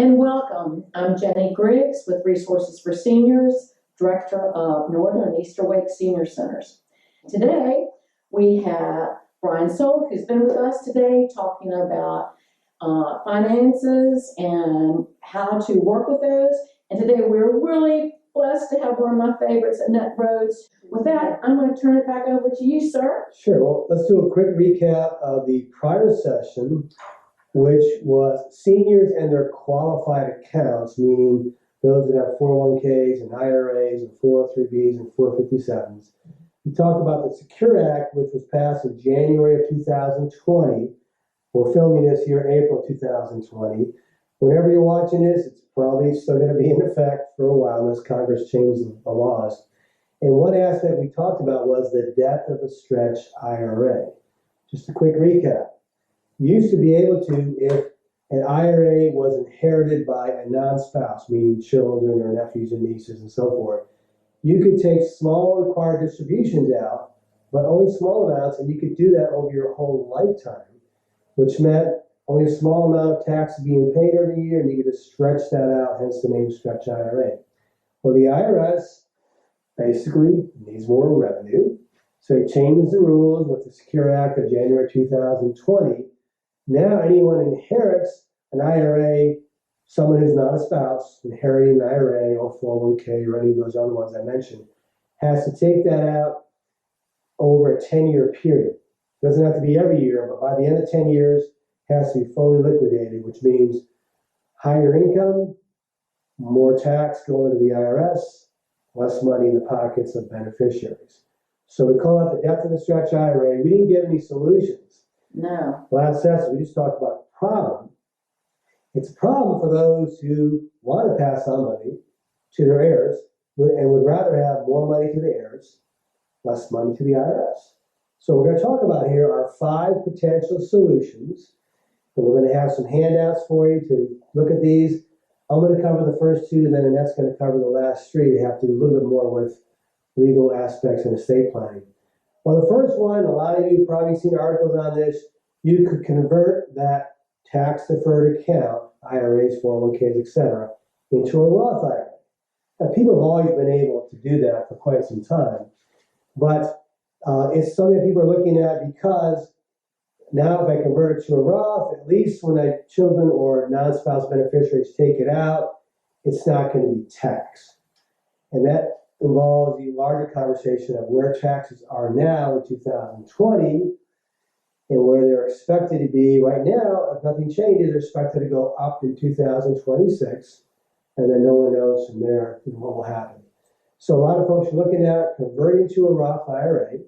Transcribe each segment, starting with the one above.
and welcome. I'm Jenny Griggs with Resources for Seniors, Director of Northern Easter Wake Senior Centers. Today, we have Brian Solk, who's been with us today, talking about finances and how to work with those. And today, we're really blessed to have one of my favorites, Annette Rhodes. With that, I'm going to turn it back over to you, sir. Sure. Well, let's do a quick recap of the prior session, which was seniors and their qualified accounts, meaning those that have 401ks and IRAs and 403bs and 457s. We talked about the Secure Act, which was passed in January of 2020. We're filming this here in April 2020. Whenever you're watching this, it's probably still going to be in effect for a while unless Congress changes the laws. And one aspect we talked about was the death of the Stretch IRA. Just a quick recap. You used to be able to, if an IRA was inherited by a non-spouse, meaning children or nephews and nieces and so forth, you could take small required distributions out, but only small amounts, and you could do that over your whole lifetime, which meant only a small amount of tax being paid every year, and you could just stretch that out, hence the name Stretch IRA. Well, the IRS basically needs more revenue, so it changes the rules with the Secure Act of January 2020. Now anyone inherits an IRA, someone who's not a spouse, inheriting an IRA or 401k or any of those other ones I mentioned, has to take that out over a 10-year period. It doesn't have to be every year, but by the end of 10 years, it has to be fully liquidated, which means higher income, more tax going to the IRS, less money in the pockets of beneficiaries. So we call that the death of the Stretch IRA. We didn't give any solutions. No. Last session, we just talked about the problem. It's a problem for those who want to pass on money to their heirs and would rather have more money to the heirs, less money to the IRS. So we're going to talk about here are 5 potential solutions. And we're going to have some handouts for you to look at these. I'm going to cover the first 2, and then Annette's going to cover the last 3. They have to do a little bit more with legal aspects and estate planning. Well, the first one, a lot of you have probably seen articles on this. You could convert that tax-deferred account, IRAs, 401ks, etc., into a Roth IRA. Now, people have always been able to do that for quite some time, but it's something that people are looking at because now if I convert it to a Roth, at least when my children or non-spouse beneficiaries take it out, it's not going to be taxed. And that involves the larger conversation of where taxes are now in 2020 and where they're expected to be right now. If nothing changes, they're expected to go up in 2026, and then no one knows from there what will happen. So a lot of folks are looking at converting to a Roth IRA.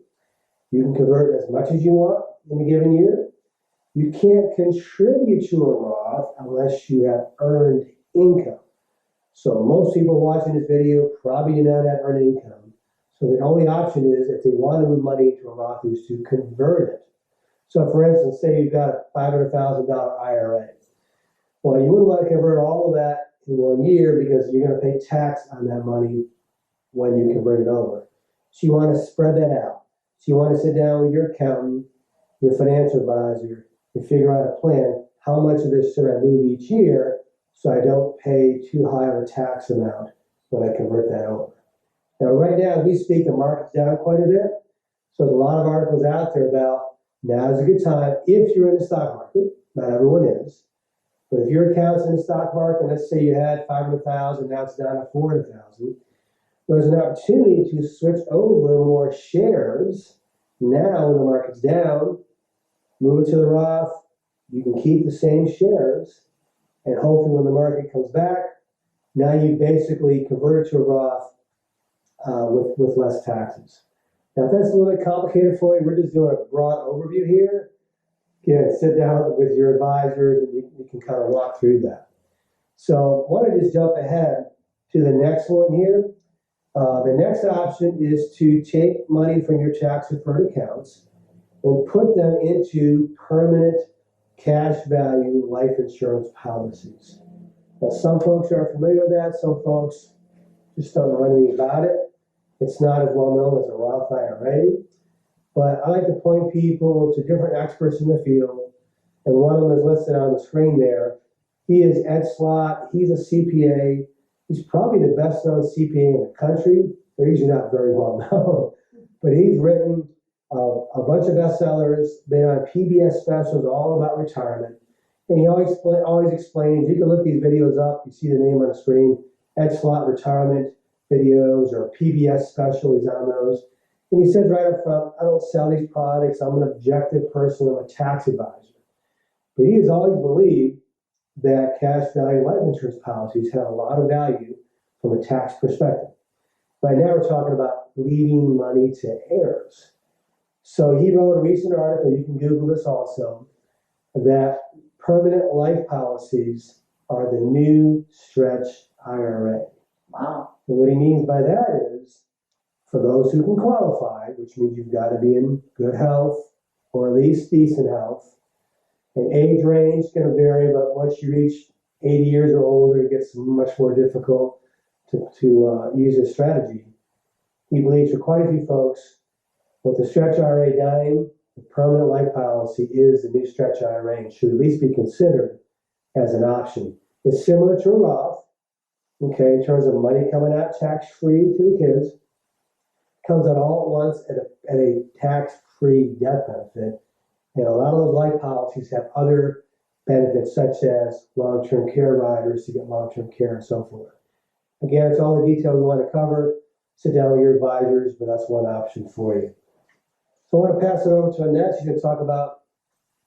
You can convert as much as you want in a given year. You can't contribute to a Roth unless you have earned income. So most people watching this video probably do not have earned income. So the only option is, if they want to move money into a Roth, is to convert it. So for instance, say you've got a $500,000 IRA. Well, you wouldn't want to convert all of that in 1 year because you're going to pay tax on that money when you convert it over. So you want to spread that out. So you want to sit down with your accountant, your financial advisor, and figure out a plan. How much of this should I move each year so I don't pay too high of a tax amount when I convert that over? Now, right now, as we speak, the market's down quite a bit. So there's a lot of articles out there about now is a good time if you're in the stock market. Not everyone is. But if your account's in the stock market, let's say you had $500,000, now it's down to $400,000, there's an opportunity to switch over more shares now when the market's down, move it to the Roth. You can keep the same shares, and hopefully when the market comes back, now you basically convert it to a Roth with less taxes. Now, if that's a little bit complicated for you, we're just doing a broad overview here. Again, sit down with your advisors and you can kind of walk through that. So I want to just jump ahead to the next one here. The next option is to take money from your tax-deferred accounts and put them into permanent cash value life insurance policies. Now, some folks are familiar with that. Some folks just don't know anything about it. It's not as well known as a Roth IRA. But I like to point people to different experts in the field, and one of them is listed on the screen there. He is Ed Slott. He's a CPA. He's probably the best known CPA in the country. They're usually not very well known, but he's written a bunch of bestsellers, been on PBS specials all about retirement. And he always explains, you can look these videos up, you see the name on the screen, Ed Slott retirement videos or PBS special, he's on those. And he says right up front, I don't sell these products, I'm an objective person, I'm a tax advisor. But he has always believed that cash value life insurance policies have a lot of value from a tax perspective. Right now we're talking about leaving money to heirs. So he wrote a recent article, you can Google this also, that permanent life policies are the new Stretch IRA. Wow. And what he means by that is, for those who can qualify, which means you've got to be in good health or at least decent health, and age range is going to vary, but once you reach 80 years or older, it gets much more difficult to use this strategy. He believes for quite a few folks, with the Stretch IRA dying, the permanent life policy is the new Stretch IRA and should at least be considered as an option. It's similar to a Roth, okay, in terms of money coming out tax-free to the kids, comes out all at once at a tax-free death benefit. And a lot of those life policies have other benefits such as long-term care riders to get long-term care and so forth. Again, it's all the detail we want to cover. Sit down with your advisors, but that's one option for you. So I want to pass it over to Annette. She's going to talk about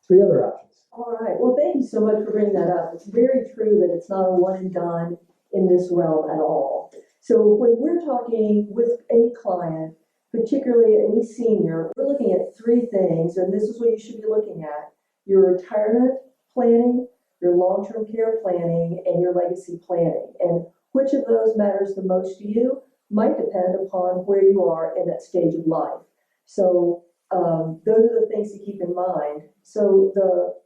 3 other options. All right. Well, thank you so much for bringing that up. It's very true that it's not a one and done in this realm at all. So when we're talking with any client, particularly any senior, we're looking at 3 things, and this is what you should be looking at: your retirement planning, your long-term care planning, and your legacy planning. And which of those matters the most to you might depend upon where you are in that stage of life. So those are the things to keep in mind. So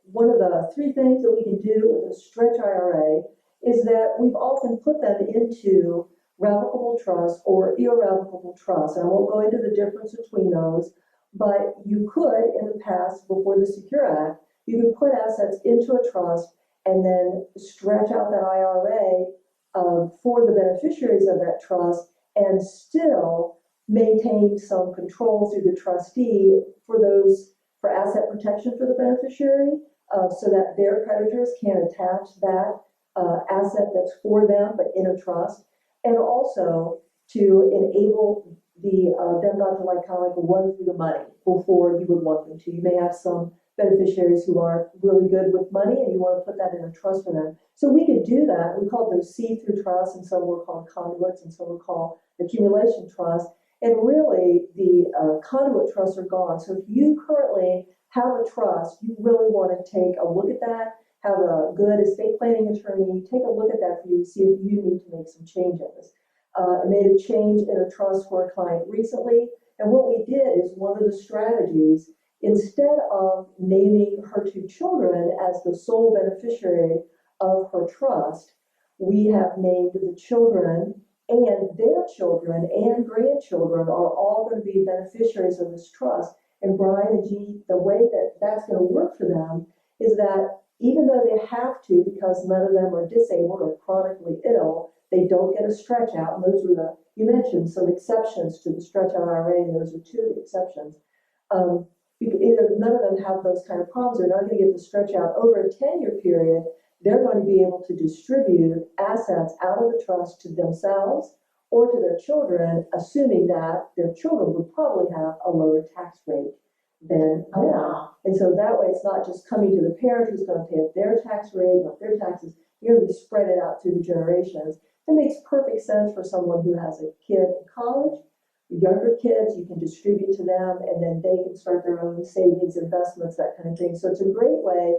one of the 3 things that we can do with a Stretch IRA is that we've often put them into revocable trust or irrevocable trust. And I won't go into the difference between those, but you could, in the past, before the Secure Act, you could put assets into a trust and then stretch out that IRA for the beneficiaries of that trust and still maintain some control through the trustee for asset protection for the beneficiary, so that their creditors can attach that asset that's for them but in a trust, and also to enable them not to kind of run through the money before you would want them to. You may have some beneficiaries who are really good with money and you want to put that in a trust for them. So we could do that. We call those see-through trusts, and some were called conduits, and some were called accumulation trusts. And really, the conduit trusts are gone. So if you currently have a trust, you really want to take a look at that, have a good estate planning attorney take a look at that for you to see if you need to make some changes. I made a change in a trust for a client recently, and what we did is one of the strategies, instead of naming her 2 children as the sole beneficiary of her trust, we have named the children, and their children and grandchildren are all going to be beneficiaries of this trust. And Brian and Jean, the way that that's going to work for them is that even though they have to, because none of them are disabled or chronically ill, they don't get a stretch out. And those were you mentioned some exceptions to the Stretch IRA, and those are 2 exceptions. Either none of them have those kind of problems, they're not going to get the stretch out. Over a 10-year period, they're going to be able to distribute assets out of the trust to themselves or to their children, assuming that their children would probably have a lower tax rate than them. And so that way it's not just coming to the parent who's going to pay up their tax rate, not their taxes. You're going to be spread it out through the generations. It makes perfect sense for someone who has a kid in college. Younger kids, you can distribute to them, and then they can start their own savings, investments, that kind of thing. So it's a great way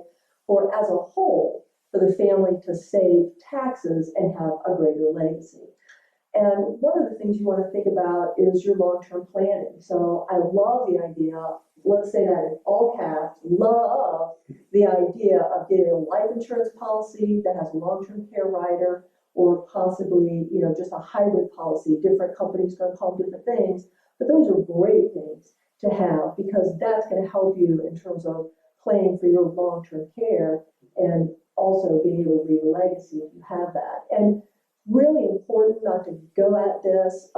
for, as a whole, for the family to save taxes and have a greater legacy. And one of the things you want to think about is your long-term planning. So I love the idea, let's say that in all caps, love the idea of getting a life insurance policy that has a long-term care rider, or possibly, just a hybrid policy. Different companies are going to call them different things, but those are great things to have, because that's going to help you in terms of planning for your long-term care. And also being able to leave a legacy if you have that. And really important not to go at this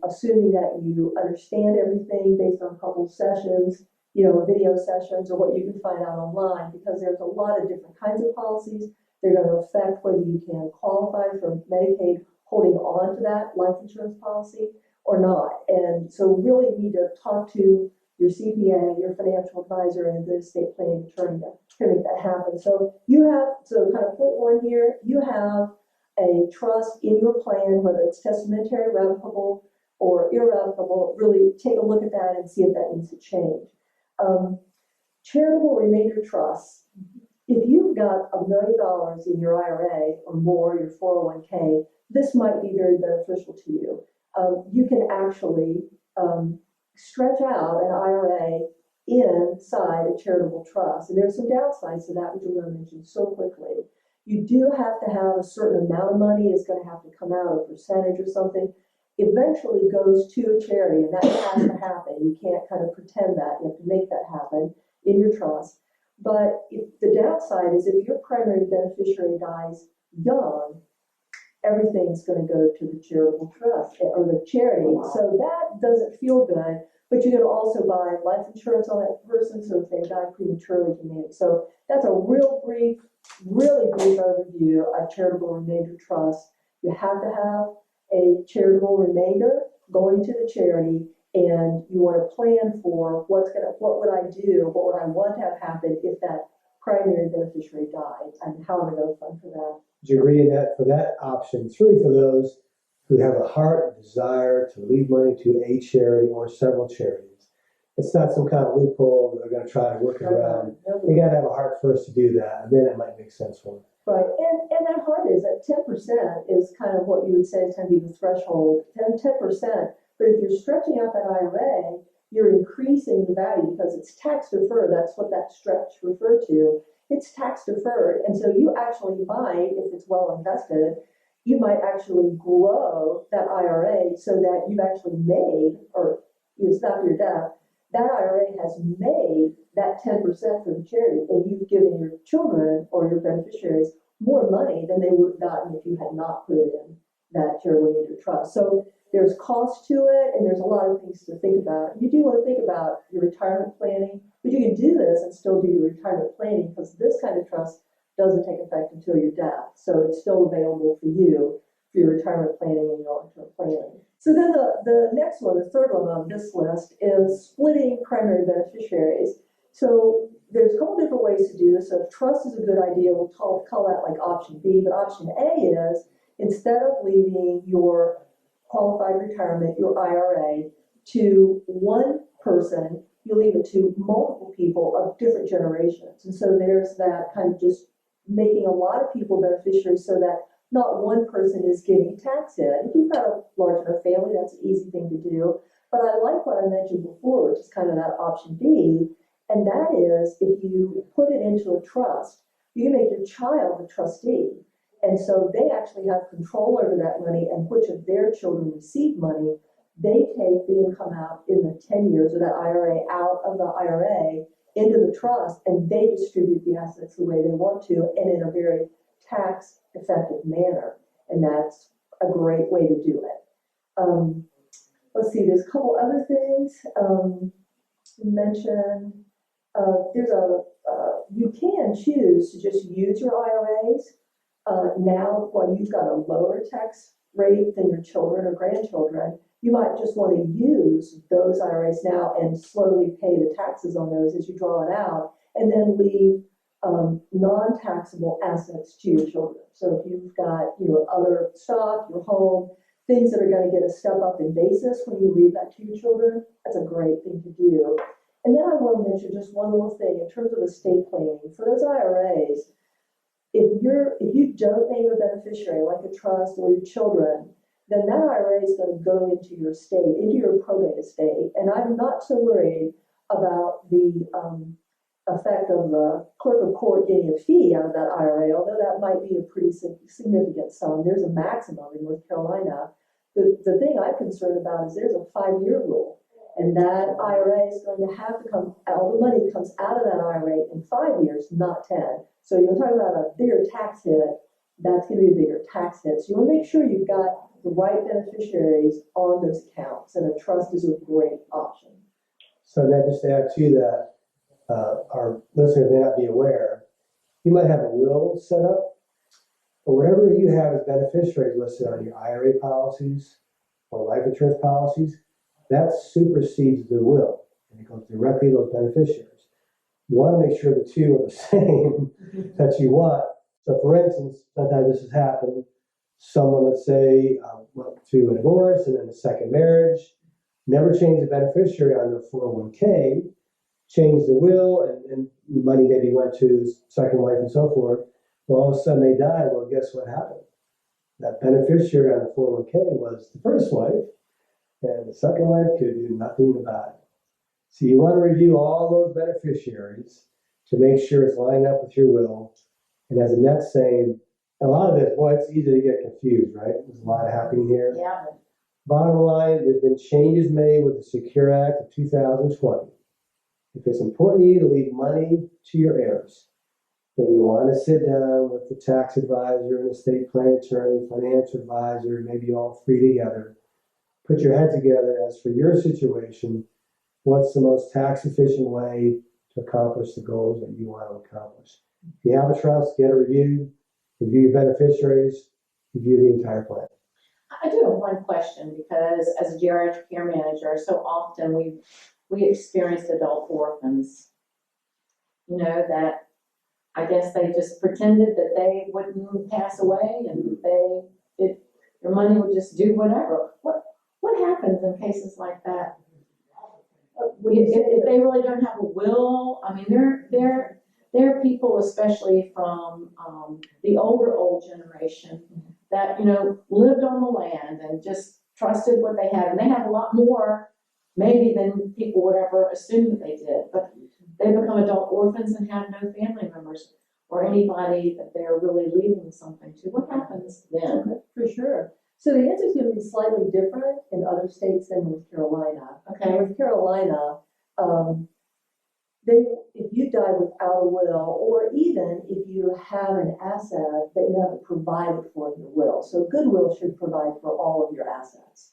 assuming that you understand everything based on a couple of sessions, video sessions or what you can find out online, because there's a lot of different kinds of policies. They're going to affect whether you can qualify for Medicaid holding on to that life insurance policy or not. And so really need to talk to your CPA, your financial advisor, and a good estate planning attorney to make that happen. So kind of point one here, you have a trust in your plan, whether it's testamentary, revocable, or irrevocable. Really take a look at that and see if that needs to change. Charitable remainder trusts. If you've got $1 million in your IRA or more, your 401k, this might be very beneficial to you. You can actually stretch out an IRA inside a charitable trust. And there's some downsides to that, which I'm going to mention so quickly. You do have to have a certain amount of money. It's going to have to come out, a percentage or something. Eventually goes to a charity, and that has to happen. You can't kind of pretend that. You have to make that happen in your trust. But the downside is if your primary beneficiary dies young, everything's going to go to the charitable trust or the charity. Wow. So that doesn't feel good, but you're going to also buy life insurance on that person, so if they die prematurely, you need it. So that's a really brief overview of charitable remainder trust. You have to have a charitable remainder going to the charity, and you want to plan for what would I do, what would I want to have happen if that primary beneficiary died, and how am I going to fund for that? Do you agree in that for that option, it's really for those who have a heart and desire to leave money to a charity or several charities. It's not some kind of loophole that they're going to try to work it around. They got to have a heart first to do that, and then it might make sense for them. Right, and that heart is at 10% is kind of what you would say is kind of the threshold, 10%. But if you're stretching out that IRA, you're increasing the value because it's tax deferred. That's what that stretch referred to. It's tax deferred. And so you actually might, if it's well invested, you might actually grow that IRA so that you've actually made, or it's not your death, that IRA has made that 10% for the charity, and you've given your children or your beneficiaries more money than they would have gotten if you had not put it in that charitable remainder trust. So there's cost to it, and there's a lot of things to think about. You do want to think about your retirement planning, but you can do this and still do your retirement planning, because this kind of trust doesn't take effect until your death. So it's still available for you for your retirement planning and your long-term planning. So then the next one, the third one on this list, is splitting primary beneficiaries. So there's a couple different ways to do this. So if trust is a good idea, we'll call that like option B. But option A is, instead of leaving your qualified retirement, your IRA, to one person, you leave it to multiple people of different generations. And so there's that kind of just making a lot of people beneficiaries so that not one person is getting tax hit. If you've got a large enough family, that's an easy thing to do. But I like what I mentioned before, which is kind of that option B, and that is if you put it into a trust, you make your child a trustee. And so they actually have control over that money, and which of their children receive money, they take the income out in the 10 years of that IRA out of the IRA into the trust, and they distribute the assets the way they want to and in a very tax effective manner. And that's a great way to do it. Let's see, there's a couple other things mentioned. You can choose to just use your IRAs now while you've got a lower tax rate than your children or grandchildren. You might just want to use those IRAs now and slowly pay the taxes on those as you draw it out, and then leave non-taxable assets to your children. So if you've got other stock, your home, things that are going to get a step up in basis when you leave that to your children, that's a great thing to do. And then I want to mention just one little thing in terms of estate planning. For those IRAs, if you don't name a beneficiary like a trust or your children, then that IRA is going to go into your estate, into your probate estate. And I'm not so worried about the effect of the clerk of court getting a fee out of that IRA, although that might be a pretty significant sum. There's a maximum in North Carolina. The thing I'm concerned about is there's a 5-year rule. And that IRA is going to have to come, all the money comes out of that IRA in 5 years, not 10. So you're talking about a bigger tax hit, that's gonna be a bigger tax hit. So you wanna make sure you've got the right beneficiaries on those accounts, and a trust is a great option. So that just to add to that, our listeners may not be aware, you might have a will set up, but whatever you have as beneficiaries listed on your IRA policies or life insurance policies, that supersedes the will, and it goes directly to those beneficiaries. You want to make sure the two are the same that you want. So for instance, sometimes this has happened. Someone, let's say, went through a divorce and then a second marriage, never changed the beneficiary on their 401k, changed the will, and money maybe went to the second wife and so forth. Well, all of a sudden they died. Well, guess what happened? That beneficiary on the 401k was the first wife, and the second wife could do nothing about it. So you want to review all those beneficiaries to make sure it's lined up with your will. And as Annette's saying, a lot of this, boy, it's easy to get confused, right? There's a lot happening here. Yeah. Bottom line, there's been changes made with the Secure Act of 2020. If it's important to you to leave money to your heirs, then you want to sit down with the tax advisor and estate plan attorney, financial advisor, maybe all three together. Put your head together as for your situation, what's the most tax efficient way to accomplish the goals that you want to accomplish. If you have a trust, get a review your beneficiaries, review the entire plan. I do have one question, because as a geriatric care manager, so often we experienced adult orphans, that I guess they just pretended that they wouldn't pass away, and their money would just do whatever. What happens in cases like that? If they really don't have a will, I mean, there are people, especially from the old generation, that lived on the land and just trusted what they had, and they have a lot more maybe than people would ever assume that they did. But they become adult orphans and have no family members or anybody that they're really leaving something to. What happens then? For sure. So the answer is going to be slightly different in other states than North Carolina. Okay. North Carolina, if you die without a will, or even if you have an asset that you haven't provided for in your will. So a good will should provide for all of your assets.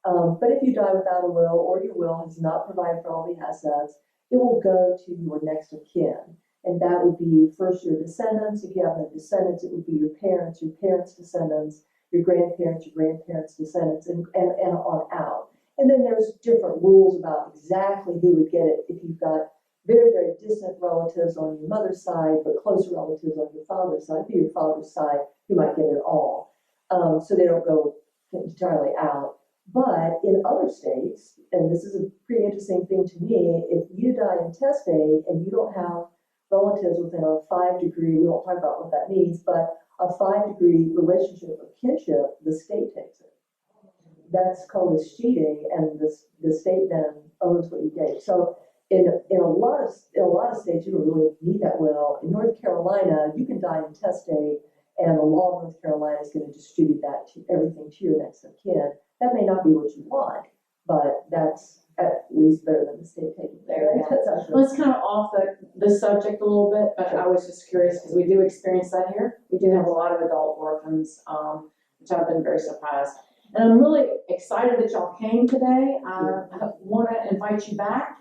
But if you die without a will, or your will has not provided for all the assets, it will go to your next of kin. And that would be first your descendants. If you have no descendants, it would be your parents' descendants, your grandparents' descendants, and on out. And then there's different rules about exactly who would get it if you've got very, very distant relatives on your mother's side, but close relatives on your father's side. For your father's side, you might get it all. So they don't go entirely out. But in other states, and this is a pretty interesting thing to me, if you die intestate and you don't have relatives within a 5-degree, we won't talk about what that means, but a 5-degree relationship of kinship, the state takes it. That's called escheating, and the state then owns what you gave. So in a lot of states, you don't really need that will. In North Carolina, you can die intestate, and the law of North Carolina is going to distribute everything to your next of kin. That may not be what you want, but that's at least better than the state taking there. Well, it's kind of off the subject a little bit, but I was just curious because we do experience that here. We do have a lot of adult orphans, which I've been very surprised. And I'm really excited that y'all came today. I want to invite you back.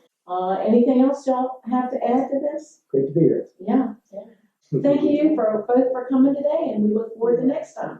Anything else y'all have to add to this? Great to be here. Yeah. Thank you both for coming today, and we look forward to next time.